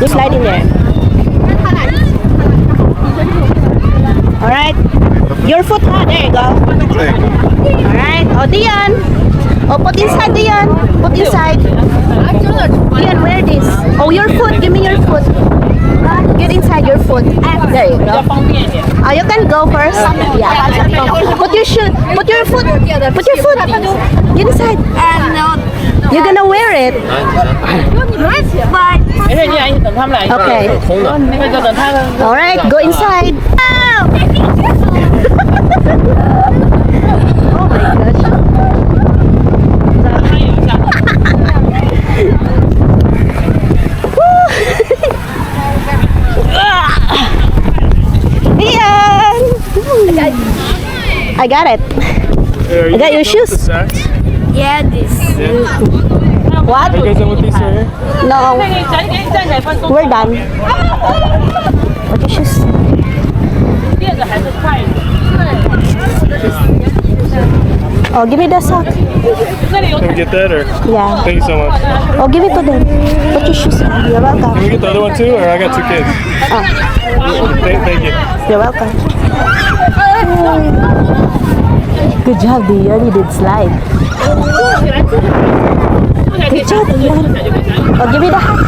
slide in there. Alright. Your foot, ha? There you go. Alright. Oh, Dion. Oh, put inside, Dion. Put inside. Dion, wear this. Oh, your foot. Give me your foot. Get inside your foot. There you go. Oh, you can go first. Yeah. Put your shoe. Put your foot. Put your foot. Get inside. You're gonna wear it. Okay. Alright, go inside. Oh my gosh. Ian! I got it. I got your shoes. Yeah, this. What? You guys done with these right here? No. We're done. What your shoes? Oh, give me the sock. Can we get that or? Yeah. Thank you so much. Oh, give it to them. Put your shoes on. You're Can welcome. we get the other one too, or I got 2 kids? Oh, Thank you. you're welcome. Good job, Dion. You did slide. Good job, Dion. Oh, give me the hat.